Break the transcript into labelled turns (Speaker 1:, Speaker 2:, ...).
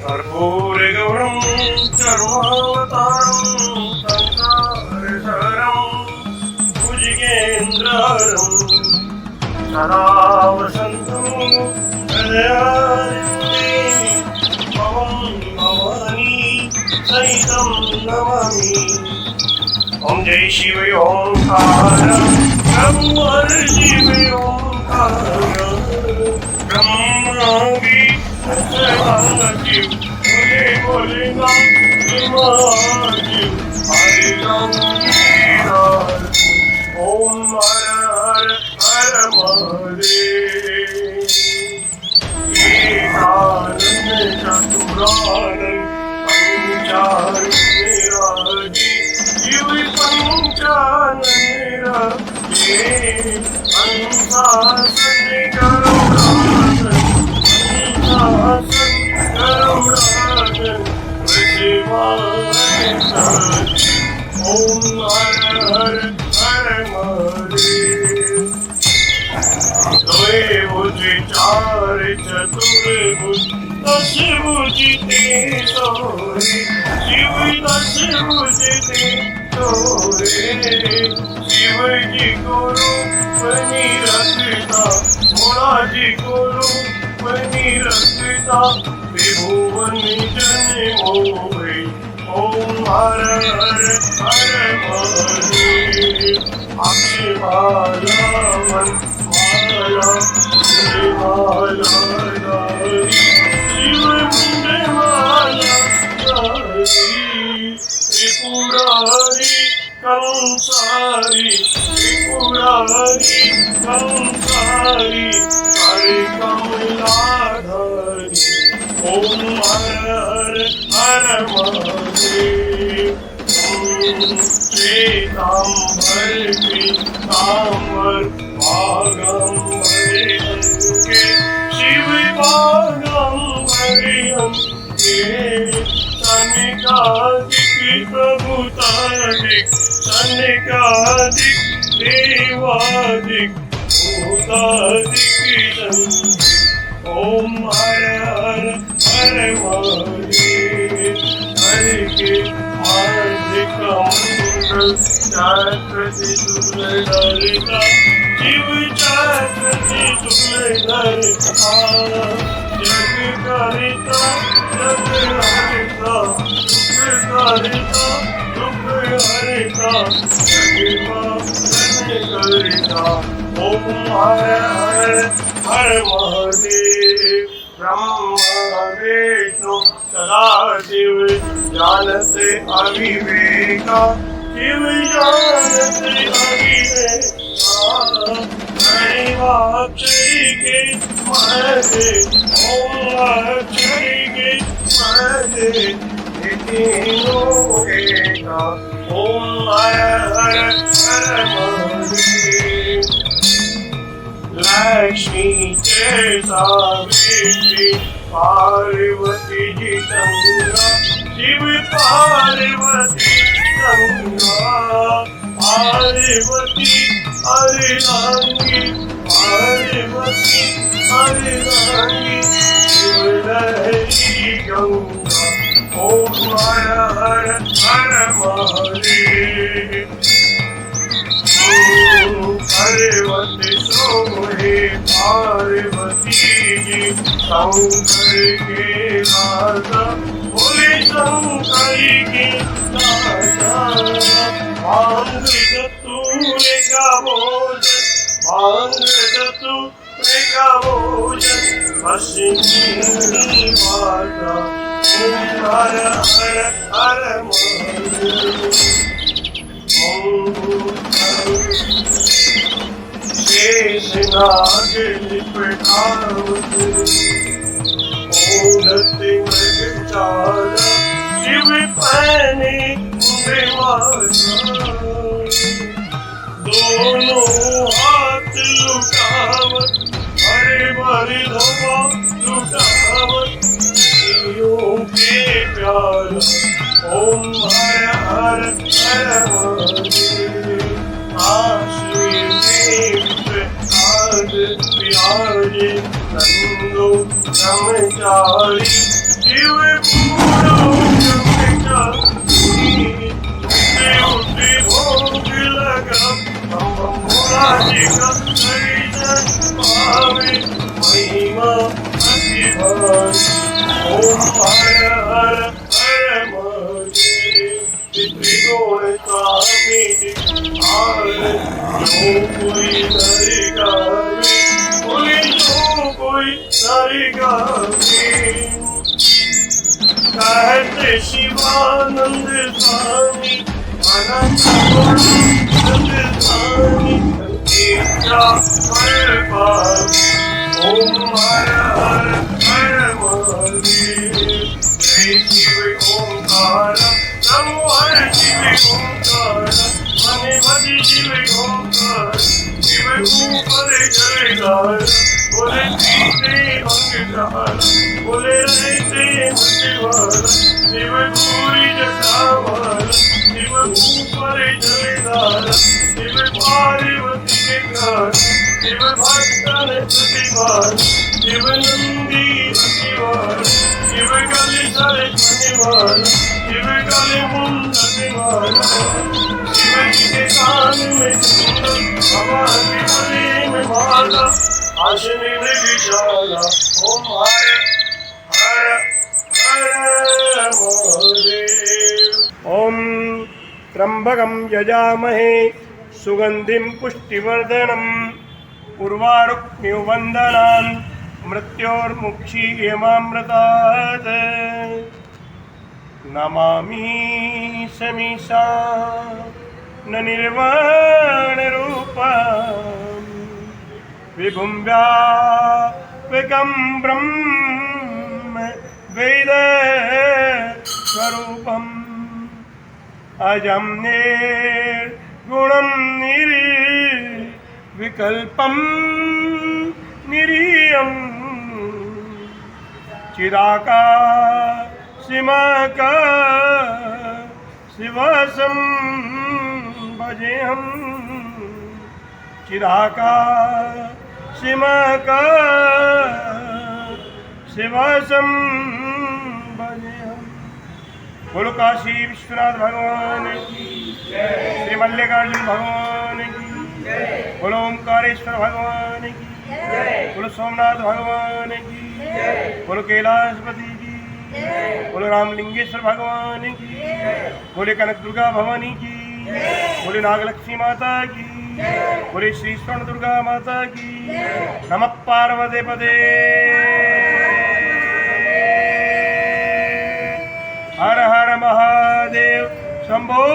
Speaker 1: कर्पूरगौरं सर्वावतारं संसारसारं भुजगेन्द्रहारं सदा वसन्तं हृदयारविन्दे भवं भवानी सहितं नमामि। ॐ जय शिव ओंकार प्रभु हर शिव ओंकार ब्रह्मागी सदाशिव बोले बोले नाम हरे राम ओम हर हर हर महादेव। एकानंद चतुरानंद पंचानंद निराजी शिव पंचानंद अंशासन करुणासन अंशासन करुणासन शिवाय ओम हर हर हर महादेव। द्वय भुज चार चतुर्भुज दश भुज ते सोरे शिव दश भुज ते सोरे शिव जी गुरु बनी रखता मोरा जी गुरु बनी रखता त्रिभुवन जन मोहे ओम हर हर हर महादेव। अक्षमाला मन माला माला शिव मुंड माला त्रिपुरारी कंसारी त्रिपुरारी कंसारी हरे कमलाधारी ओम हर हर हर महादेव। श्वेतांबर पीतांबर भागंबरे अंके शिव भागंबरे अंके सनिकादिक प्रभुतादिक सनिकादिक देवादिक भूतादिक ओम हर हर हर महादेव। हरि के हार्दिक मंगल चक्रति दुर्लता शिव चक्रति दुर्लता जग करिता जग हरिता दुख करिता दुख हरिता जग करिता ओम हर हर हर महादेव। ब्रह्मा विष्णु सदाशिव जानते अविवेका शिव जानते अविवेका अक्षरी के महे ओम अक्षरी के महे तीनों एका ओम हर हर हर महादेव। लक्ष्मी के सावित्री पार्वती जी गंगा शिव पार्वती गंगा पार्वती अर्धांगी पार्वती अर्धांगी शिव लहरी गंगा ओम हर हर हर महादेव। पार्वती सोहे पार्वती जी शंकर के राजा बोले शंकर के राजा मांग दत्तूरे का भोजन मांग दत्तूरे का भोजन पश्चिमी माता हर हर हर महादेव। शेषनाग लिपटावती ओढ़ते मृगचारा शिव पहने उड़े माला दोनों ब्रह्मचारी शिव पूरो ब्रह्मचा उठे भोग लगा भोला जी का दर्शन पावे महिमा अति भारी ओम हर हर हर महादेव त्रिगुण स्वामी जो कोई नर गावे बोले जो कोई नर गावे कहते शिवानंद स्वामी अनंत गुणानंद स्वामी तेजा हर पावे ओम हर हर हर महादेव जय शिव ओंकार नमो हर शिव ओंकार मने मदि शिव ओंकार शिव ऊपर जयकार बोले पीते अंगदार बोले रहते मतिवार शिव पूरी जटावार शिव ऊपर जयकार शिव पार्वती के घर शिव भक्तन प्रतिवार शिव नंदी प्रतिवार शिव गली सरे प्रतिवार शिव गले मुंड प्रतिवार शिव जी के कान में कुंडल बाबा के गले में माला आशने में विशाला ओम हर हर हर महादेव ओम त्र्यंबकं यजामहे सुगंधिं पुष्टिवर्धनम् उर्वारुक्मिवन्दनान् मृत्योर्मुक्षीयमामृतात् नमामि समीसा न निर्वाणरूपम् विभुं व्यापकं ब्रह्म वेदस्वरूपम् अजं निर्गुणं निर्विकल्पं निरीयम् चिदाकाशिवसं भजेऽहम् चिदाकाशिवसं भजेऽहम् बोलो काशी विश्वनाथ भगवान की श्री मल्लिकार्जुन भगवान की बोलो ओंकारेश्वर भगवान की बोलो सोमनाथ भगवान की बोलो कैलाशपति की बोलो रामलिंगेश्वर भगवान की बोले कनक दुर्गा भवानी की बोले नागलक्ष्मी माता की बोले श्री स्वर्ण दुर्गा माता की नमः पार्वती पदे हर हर महादेव शंभो।